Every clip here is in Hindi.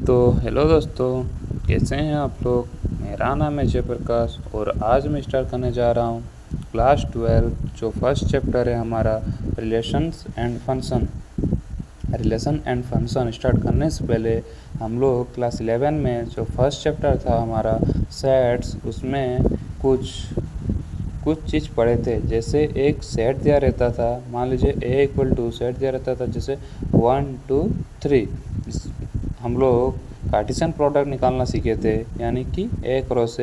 तो हेलो दोस्तों, कैसे हैं आप लोग। मेरा नाम है जयप्रकाश और आज मैं स्टार्ट करने जा रहा हूँ क्लास 12 जो फर्स्ट चैप्टर है हमारा रिलेशन एंड फंक्शन। स्टार्ट करने से पहले हम लोग क्लास 11 में जो फर्स्ट चैप्टर था हमारा सेट्स, उसमें कुछ चीज़ पढ़े थे। जैसे एक सेट दिया रहता था, मान लीजिए ए इक्वल टू सेट दिया रहता था जैसे 1 2 3। हम लोग कार्टेशियन प्रोडक्ट निकालना सीखे थे, यानी कि ए क्रॉस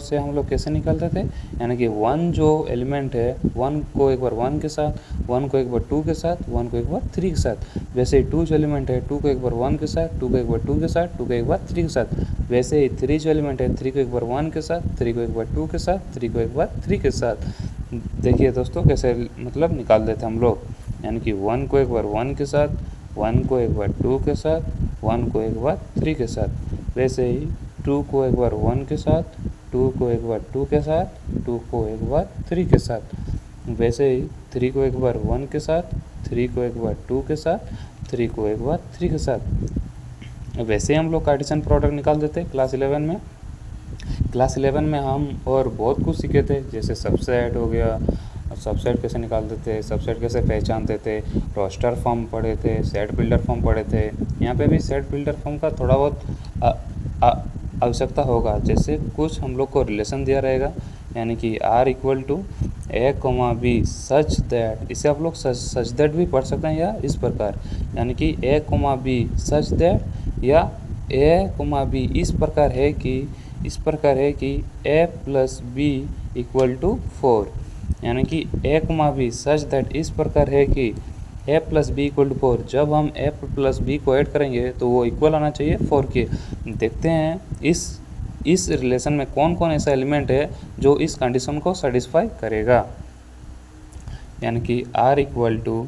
से हम लोग कैसे निकालते थे, यानी कि वन जो एलिमेंट है, वन को एक बार वन के साथ, वन को एक बार टू के साथ, वन को एक बार थ्री के साथ। वैसे ही टू जो एलिमेंट है, टू को एक बार वन के साथ, टू को एक बार टू के साथ, टू को एक बार थ्री के साथ। वैसे ही थ्री जो एलिमेंट है, थ्री को एक बार वन के साथ, थ्री को एक बार टू के साथ, थ्री को एक बार थ्री के साथ। देखिए दोस्तों कैसे मतलब निकाल देते हम लोग, यानी कि वन को एक बार वन के साथ, वन को एक बार टू के साथ, वन को एक बार थ्री के साथ। वैसे ही टू को एक बार वन के साथ, टू को एक बार टू के साथ, टू को एक बार थ्री के साथ। वैसे ही थ्री को एक बार वन के साथ, थ्री को एक बार टू के साथ, थ्री को एक बार थ्री के साथ। वैसे ही हम लोग कार्टेशियन प्रोडक्ट निकाल देते क्लास 11 में। क्लास 11 में हम और बहुत कुछ सीखे थे, जैसे सबसेट हो गया, सबसेट कैसे निकालते थे, सबसेट कैसे पहचानते थे, रोस्टर फॉर्म पढ़े थे, सेट बिल्डर फॉर्म पढ़े थे। यहाँ पे भी सेट बिल्डर फॉर्म का थोड़ा बहुत आवश्यकता होगा। जैसे कुछ हम लोग को रिलेशन दिया रहेगा, यानी कि R equal to A comma B such that, इसे आप लोग सच दैट भी पढ़ सकते हैं, या इस प्रकार, यानी कि a comma B such that, या ए कोमा बी इस प्रकार है कि a plus B equal to 4, यानी कि a comma B such that इस प्रकार है कि a plus B equal to 4। जब हम ए प्लस बी को ऐड करेंगे तो वो इक्वल आना चाहिए 4 के। देखते हैं इस रिलेशन में कौन कौन ऐसा एलिमेंट है जो इस कंडीशन को सेटिस्फाई करेगा। यानी कि आर इक्वल टू,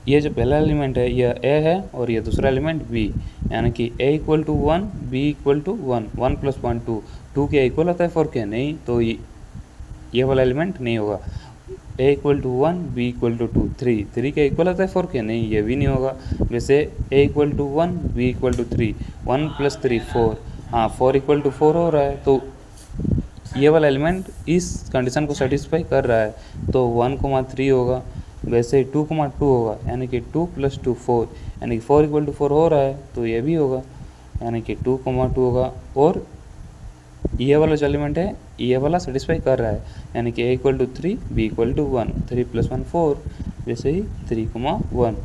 ये जो पहला एलिमेंट है यह ए है और ये दूसरा एलिमेंट बी, यानी कि a equal to 1, B equal to 1, 1 plus 1 2, 2 के इक्वल होता है 4 के, नहीं तो ये वाला एलिमेंट नहीं होगा। A equal to 1, B equal to 2, 3, 3 के इक्वल होता है 4 के, नहीं ये भी नहीं होगा। वैसे a equal to 1, B equal to 3, 1 plus 3 4, हाँ 4 इक्वल टू 4 हो रहा है, तो ये वाला एलिमेंट इस कंडीशन को सेटिस्फाई कर रहा है, तो 1,3 होगा। वैसे ही 2,2 होगा, यानी कि 2 प्लस 2 4, यानी कि 4 इक्वल टू 4 हो रहा है, तो ये भी होगा, यानी कि 2,2 होगा। और ये वाला जो एलिमेंट है ये वाला सेटिस्फाई कर रहा है, यानी कि a equal to 3, b equal to 1, 3 plus 1 4, वैसे ही 3,1।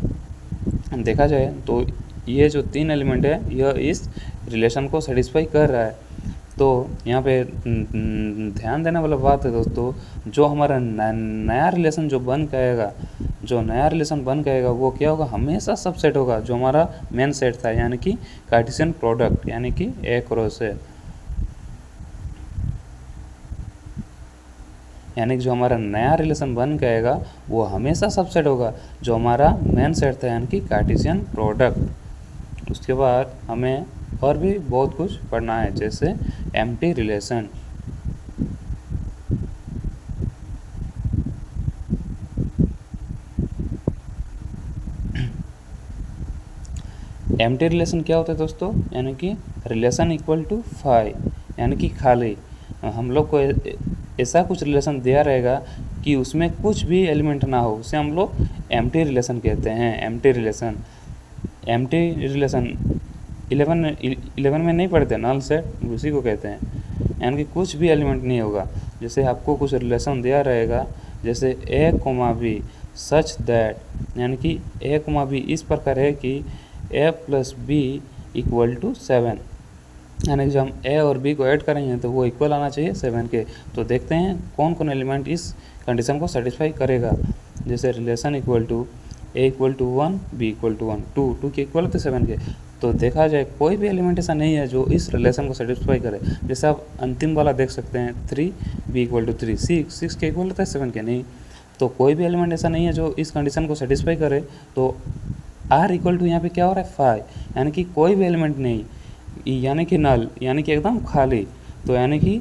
देखा जाए तो ये जो तीन एलिमेंट है यह इस रिलेशन को सेटिस्फाई कर रहा है। तो यहाँ पे ध्यान देने वाला बात है दोस्तों, जो हमारा नया रिलेशन जो बन गएगा वो क्या होगा, हमेशा सबसेट होगा जो हमारा मेन सेट था, यानी कि कार्टेशियन प्रोडक्ट, यानी कि ए क्रॉस है। यानी कि जो हमारा नया रिलेशन बन गएगा वो हमेशा सबसेट होगा जो हमारा मेन सेट था, यानी कि कार्टेशियन प्रोडक्ट। उसके बाद हमें और भी बहुत कुछ पढ़ना है, जैसे एम्प्टी रिलेशन। एम्प्टी रिलेशन क्या होता है दोस्तों, यानी कि रिलेशन इक्वल टू 5, यानी कि खाली। हम लोग को ऐसा कुछ रिलेशन दिया रहेगा कि उसमें कुछ भी एलिमेंट ना हो, उसे हम लोग एम्प्टी रिलेशन कहते हैं। एम्प्टी रिलेशन 11 में नहीं पढ़ते, नल सेट उसी को कहते हैं, यानी कि कुछ भी एलिमेंट नहीं होगा। जैसे आपको कुछ रिलेशन दिया रहेगा, जैसे ए कोमा बी सच दैट, यानी कि ए कोमा बी इस प्रकार है कि a plus B equal to 7, यानी कि जब हम ए और बी को ऐड करेंगे तो वो इक्वल आना चाहिए 7 के। तो देखते हैं कौन कौन एलिमेंट इस कंडीशन को सेटिस्फाई करेगा। जैसे relation equal to A equal to 1, B equal to 1, 2 के इक्वल होते 7 के। तो देखा जाए कोई भी एलिमेंट ऐसा नहीं है जो इस रिलेशन को सेटिस्फाई करे। जैसे आप अंतिम वाला देख सकते हैं 3, बी इक्वल टू 3, 6 के इक्वल होता है 7 के, नहीं। तो कोई भी एलिमेंट ऐसा नहीं है जो इस कंडीशन को सेटिस्फाई करे। तो आर इक्वल टू यहाँ पे क्या हो रहा है 5, यानी कि कोई भी एलिमेंट नहीं, यानी कि नल, यानी कि एकदम खाली। तो यानी कि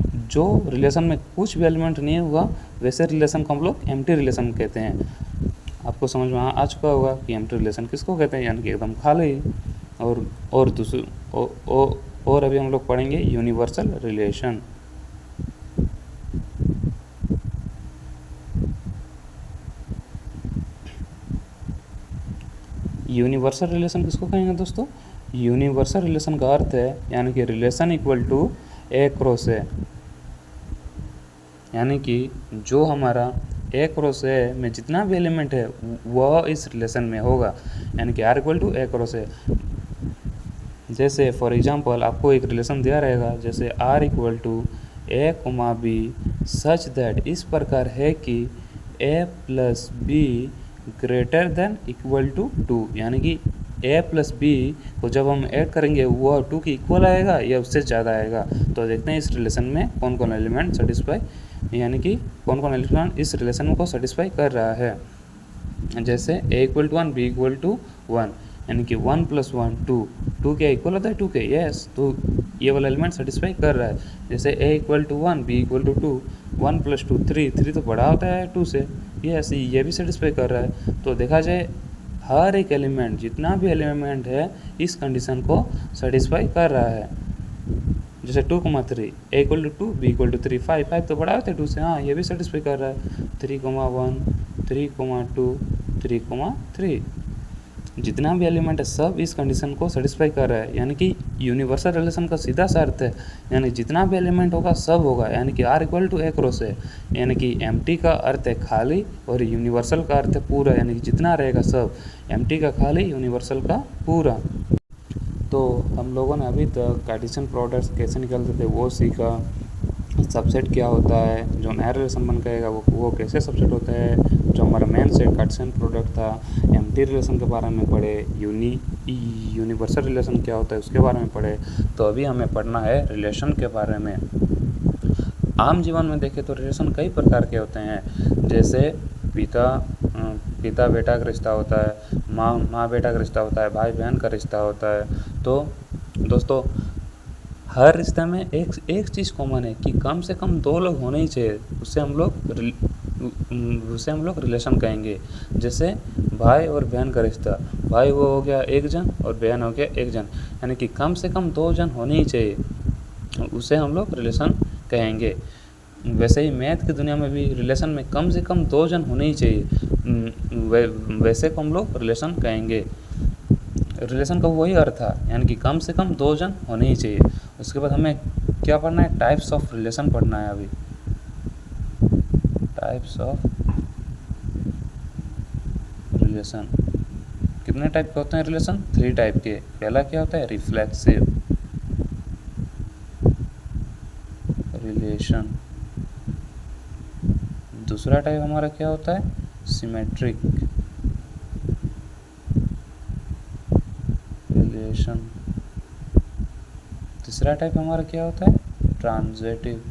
जो रिलेशन में कुछ भी एलिमेंट नहीं होगा वैसे रिलेशन को हम लोग एम्प्टी रिलेशन कहते हैं। आपको समझ में आ चुका होगा कि एम्प्टी रिलेशन किसको कहते हैं, यानी कि एकदम खाली। और दूसरे और अभी हम लोग पढ़ेंगे यूनिवर्सल रिलेशन। यूनिवर्सल रिलेशन किसको कहेंगे दोस्तों? यूनिवर्सल रिलेशन का अर्थ है यानी कि relation equal to A cross A, यानी कि जो हमारा ए क्रॉस ए में जितना भी एलिमेंट है वह इस रिलेशन में होगा, यानी कि R equal to A cross a. जैसे फॉर एग्जांपल आपको एक रिलेशन दिया रहेगा, जैसे R equal to A comma B such that, इस प्रकार है कि a plus b greater than equal to 2, यानी कि ए प्लस बी को जब हम ऐड करेंगे वह 2 की इक्वल आएगा या उससे ज़्यादा आएगा। तो देखते हैं इस रिलेशन में कौन कौन एलिमेंट सेटिस्फाई, यानी कि कौन कौन एलिमेंट इस रिलेशन को सेटिस्फाई कर रहा है। जैसे a equal to 1 B equal to 1, यानी कि 1 + 1 2, 2 क्या इक्वल होता है 2 के, यस, तो ये वाला एलिमेंट सेटिस्फाई कर रहा है। जैसे a equal to 1 B equal to 2, 1 + 2 3, 3 तो बड़ा होता है 2 से, यस, ये भी सेटिस्फाई कर रहा है। तो देखा जाए हर एक एलिमेंट, जितना भी एलिमेंट है इस कंडीशन को सेटिस्फाई कर रहा है। जैसे 2,3 a equal to 2 b equal to 3, 5 तो बड़ा होता है 2 से, हाँ ये भी सेटिस्फाई कर रहा है। 3,1 3,2 3,3, जितना भी एलिमेंट है सब इस कंडीशन को सेटिस्फाई कर रहा है, यानी कि यूनिवर्सल रिलेशन का सीधा सा अर्थ है, यानी जितना भी एलिमेंट होगा सब होगा, यानी कि R equal to A cross है, यानी कि एम्प्टी का अर्थ है खाली और यूनिवर्सल का अर्थ है पूरा, यानी कि जितना रहेगा सब, एम्प्टी का खाली यूनिवर्सल का पूरा। तो हम लोगों ने अभी तक कार्टेशियन प्रोडक्ट्स कैसे निकलते थे वो सीखा, सबसेट क्या होता है, जो नया रिलेशन बन करेगा वो कैसे सबसेट होता है, जो हमारा मेन सेट कार्टेशियन प्रोडक्ट था, एम्प्टी रिलेशन के बारे में पढ़े, यूनिवर्सल रिलेशन क्या होता है उसके बारे में पढ़े। तो अभी हमें पढ़ना है रिलेशन के बारे में। आम जीवन में देखें तो रिलेशन कई प्रकार के होते हैं, जैसे पिता बेटा का रिश्ता होता है, माँ बेटा का रिश्ता होता है, भाई बहन का रिश्ता होता है। तो दोस्तों हर रिश्ते में एक चीज़ कॉमन है कि कम से कम 2 लोग होने ही चाहिए, उससे हम लोग रिलेशन कहेंगे। जैसे भाई और बहन का रिश्ता, भाई वो हो गया एक जन और बहन हो गया एक जन, यानी कि कम से कम 2 जन होने ही चाहिए, उसे हम लोग रिलेशन कहेंगे। वैसे ही मैथ की दुनिया में भी रिलेशन में कम से कम 2 जन होने ही चाहिए, वैसे को हम लोग रिलेशन कहेंगे। रिलेशन का वही अर्थ था, यानी कि कम से कम 2 जन होने ही चाहिए। उसके बाद हमें क्या पढ़ना है, टाइप्स ऑफ रिलेशन पढ़ना है। अभी टाइप्स ऑफ रिलेशन, कितने टाइप के होते हैं रिलेशन? 3 टाइप के। पहला क्या होता है, रिफ्लेक्सिव रिलेशन। दूसरा टाइप हमारा क्या होता है, सिमेट्रिक रिलेशन। तीसरा टाइप हमारा क्या होता है, ट्रांजिटिव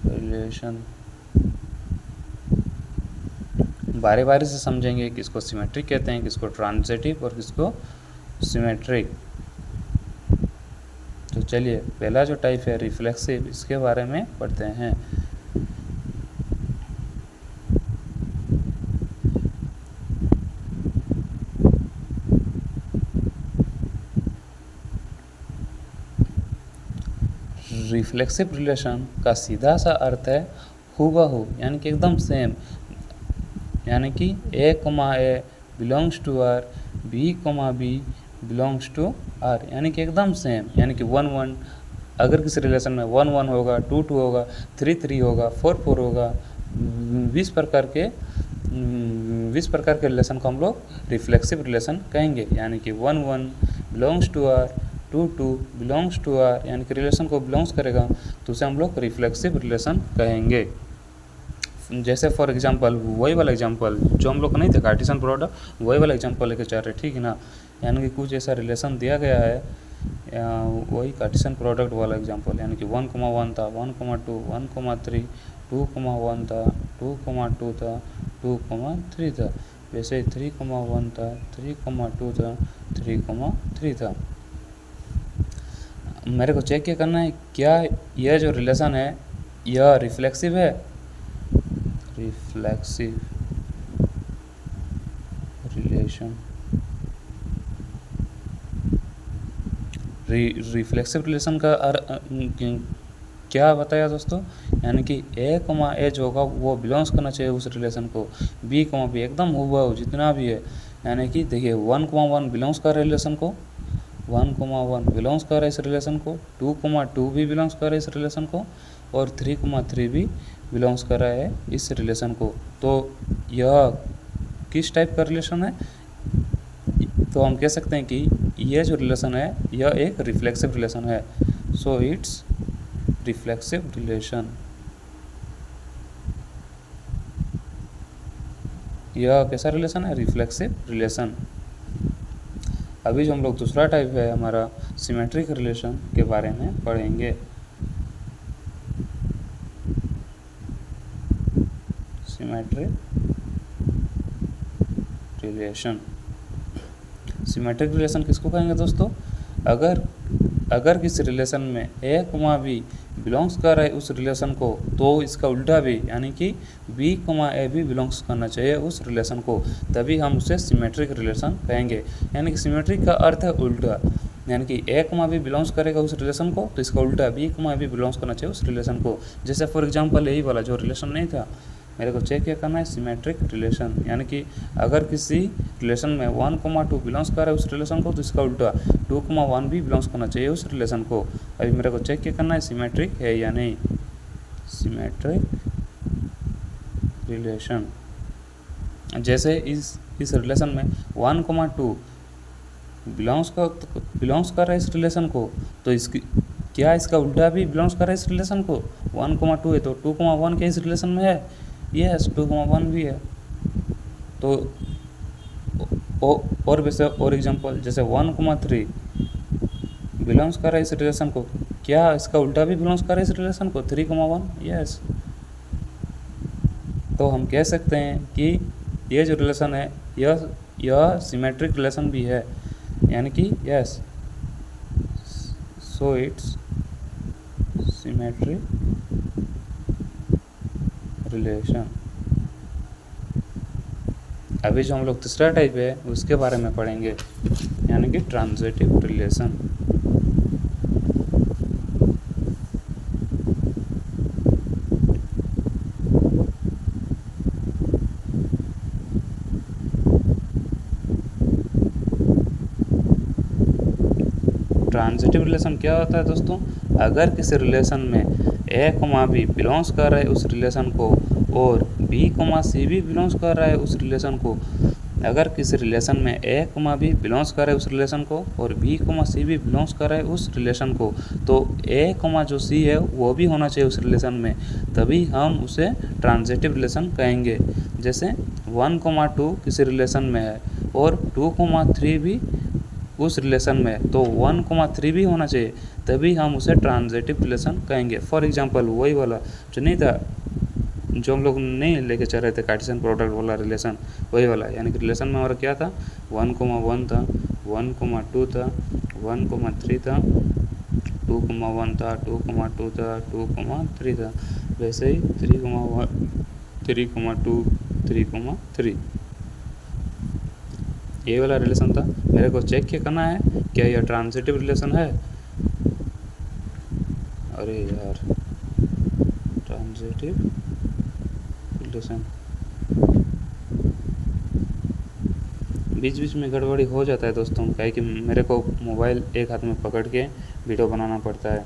रिलेशन। बारी बारी से समझेंगे किसको सिमेट्रिक कहते हैं, किसको ट्रांजिटिव और किसको सिमेट्रिक। तो चलिए पहला जो टाइप है रिफ्लेक्सिव, इसके बारे में पढ़ते हैं। रिफ्लेक्सिव रिलेशन का सीधा सा अर्थ है हूबहू, यानी कि एकदम सेम, यानी कि a comma a belongs to R, b comma b belongs to R, यानी कि एकदम सेम, यानी कि 1 1, अगर किसी रिलेशन में 1 1 होगा, 2 2 होगा, 3 3 होगा, 4 4 होगा, 20 प्रकार के रिलेशन को हम लोग रिफ्लेक्सिव रिलेशन कहेंगे। यानी कि 1 1 belongs to R, 2 2 belongs to R, यानी कि रिलेशन को बिलोंग्स करेगा तो उसे हम लोग रिफ्लेक्सिव रिलेशन कहेंगे। जैसे फॉर एग्जांपल वही वाला एग्जांपल जो हम लोग को नहीं था कार्टेशियन प्रोडक्ट, वही वाला एग्जांपल लेके चल रहे, ठीक है ना। यानी कि कुछ ऐसा रिलेशन दिया गया है, वही कार्टेशियन प्रोडक्ट वाला एग्जांपल, यानी कि 1 1 था, 1 2 1 3, 2 1 था, 2 2 था, 2 3 था, वैसे 3 1 था, 3 2 था, 3 3 था। मेरे को चेक क्या करना है, क्या यह जो रिलेशन है यह रिफ्लेक्सिव है, रिफ्लेक्सिव रिलेशन। रिफ्लेक्सिव रिलेशन का क्या बताया दोस्तों, यानी कि ए कमा ए जो होगा वो बिलोंग्स करना चाहिए उस रिलेशन को, बी कमा बी एकदम हुआ जितना भी है, यानी कि देखिए 1,1 बिलोंग्स कर रहा है रिलेशन को, 1,1 बिलोंग्स कर रहा है इस रिलेशन को, 2,2 भी बिलोंग्स कर रहा है इस रिलेशन को, और 3,3 भी बिलोंग्स कर रहा है इस रिलेशन को। तो यह किस टाइप का रिलेशन है, तो हम कह सकते हैं कि यह जो रिलेशन है यह एक रिफ्लेक्सिव रिलेशन है। So it's reflexive relation. यह कैसा रिलेशन है, रिफ्लेक्सिव रिलेशन। अभी जो हम लोग दूसरा टाइप है हमारा सिमेट्रिक रिलेशन के बारे में पढ़ेंगे। सिमेट्रिक रिलेशन, सिमेट्रिक रिलेशन किसको कहेंगे दोस्तों, अगर किसी रिलेशन में ए कमा बी बिलोंग्स कर रहा है उस रिलेशन को, तो इसका उल्टा भी, यानी कि बी कमा ए भी बिलोंग्स करना चाहिए उस रिलेशन को, तभी हम उसे सिमेट्रिक रिलेशन कहेंगे। यानी कि सिमेट्रिक का अर्थ है उल्टा, यानी कि ए कमा बी बिलोंग्स करेगा उस रिलेशन को, तो इसका उल्टा बी कमा भी बिलोंग्स करना चाहिए उस रिलेशन को। जैसे फॉर एग्जांपल यही वाला जो रिलेशन नहीं था, मेरे को चेक क्या करना है, सिमेट्रिक रिलेशन, यानी कि अगर किसी रिलेशन में 1,2 बिलोंग्स कर रहा है उस रिलेशन को, तो इसका उल्टा 2,1 भी बिलोंग्स करना चाहिए उस रिलेशन को। अभी मेरे को चेक क्या करना है, सिमेट्रिक है या नहीं, सिमेट्रिक रिलेशन। जैसे इस रिलेशन में 1,2 बिलोंग्स कर रहा है इस रिलेशन को, तो क्या इसका उल्टा भी बिलोंग्स कर रहा है इस रिलेशन को, 1,2 है तो 2,1 के इस रिलेशन में है, यस 2,1 भी है। तो और वैसे और एग्जांपल, जैसे 1,3 बिलोंग्स कर रहा है इस रिलेशन को, क्या इसका उल्टा भी बिलोंग्स कर रहा है इस रिलेशन को, 3,1, यस। तो हम कह सकते हैं कि ये जो रिलेशन है यह सिमेट्रिक रिलेशन भी है, यानी कि yes, so it's symmetric relation. अभी जो हम लोग तीसरा टाइप है उसके बारे में पढ़ेंगे, यानी कि ट्रांजिटिव रिलेशन। ट्रांजिटिव रिलेशन क्या होता है दोस्तों, अगर किसी रिलेशन में ए कमा बी बिलोंग्स कर रहा है उस रिलेशन को, और बी कमा सी भी बिलोंग्स कर रहा है उस रिलेशन को, अगर किसी रिलेशन में ए कमा बी बिलोंग्स कर रहा है उस रिलेशन को, और बी कमा सी भी बिलोंग्स कर रहा है उस रिलेशन को, तो ए कमा जो सी है वो भी होना चाहिए उस रिलेशन में, तभी हम उसे ट्रांजिटिव रिलेशन कहेंगे। जैसे 1,2 किसी रिलेशन में है और 2,3 भी उस रिलेशन में, तो 1,3 भी होना चाहिए, तभी हम उसे ट्रांजिटिव रिलेशन कहेंगे। फॉर एग्जांपल वही वाला जो नहीं था, जो हम लोग नहीं लेके चल रहे थे कार्टेशियन प्रोडक्ट वाला रिलेशन, वही वाला, यानी कि रिलेशन में हमारा क्या था, 1,1 था, 1,2 था, 1,3 था, 2,1 था, 2,2 था, 2,3 था, वैसे ही 3,1, 3,2, 3,3, ये वाला रिलेशन था। मेरे को चेक क्या करना है, क्या यह ट्रांजिटिव रिलेशन है, अरे यार ट्रांजिटिव रिलेशन, बीच बीच में गड़बड़ी हो जाता है दोस्तों, क्या है कि मेरे को मोबाइल एक हाथ में पकड़ के वीडियो बनाना पड़ता है।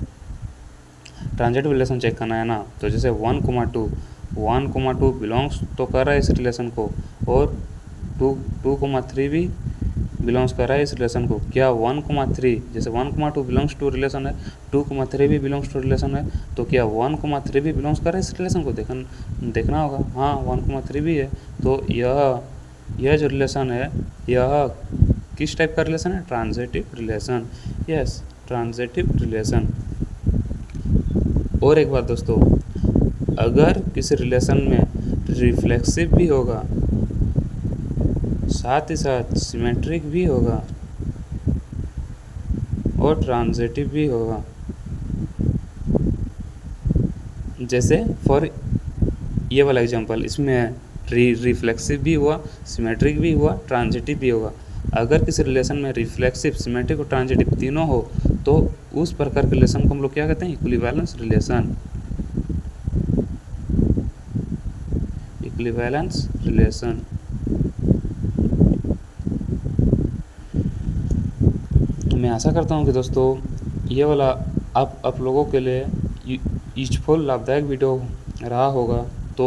ट्रांजिटिव रिलेशन चेक करना है ना, तो जैसे 1,2 बिलोंग्स तो कर रहा है इस रिलेशन को, और 2,3 भी बिलोंग्स कर रहा है इस रिलेशन को, क्या 1,3, जैसे 1,2 बिलोंग्स टू रिलेशन है, 2,3 भी बिलोंग्स टू रिलेशन है, तो क्या 1,3 भी बिलोंग्स कर रहा है इस रिलेशन को, देखना होगा, हाँ 1,3 भी है। तो यह जो रिलेशन है यह किस टाइप का रिलेशन है, transitive relation, yes transitive relation. और एक बात दोस्तों, अगर किसी रिलेशन में रिफ्लेक्सिव भी होगा, साथ ही साथ सिमेट्रिक भी होगा, और ट्रांजिटिव भी होगा, जैसे फॉर ये वाला एग्जांपल, इसमें रिफ्लेक्सिव भी हुआ, सिमेट्रिक भी हुआ, ट्रांजिटिव भी होगा, अगर किसी रिलेशन में रिफ्लेक्सिव, सिमेट्रिक और ट्रांजिटिव तीनों हो तो उस प्रकार के रिलेशन को हम लोग क्या कहते हैं? Equivalence relation. Equivalence relation. मैं आशा करता हूँ कि दोस्तों ये वाला आप लोगों के लिए यूजफुल, लाभदायक वीडियो रहा होगा। तो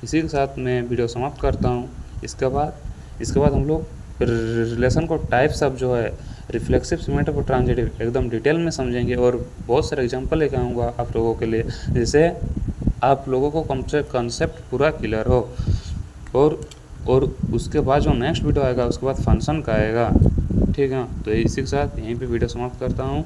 इसी के साथ मैं वीडियो समाप्त करता हूँ। इसके बाद हम लोग रिलेशन को टाइप्स ऑफ जो है रिफ्लेक्सिव, सिमेट्रिक और ट्रांजिटिव एकदम डिटेल में समझेंगे और बहुत सारे एग्जांपल लेकर आऊँगा आप लोगों के लिए, जिससे आप लोगों को कॉन्सेप्ट पूरा क्लियर हो। और उसके बाद जो नेक्स्ट वीडियो आएगा उसके बाद फंक्शन का आएगा, ठीक है। तो इसी के साथ यहीं पे वीडियो समाप्त करता हूँ।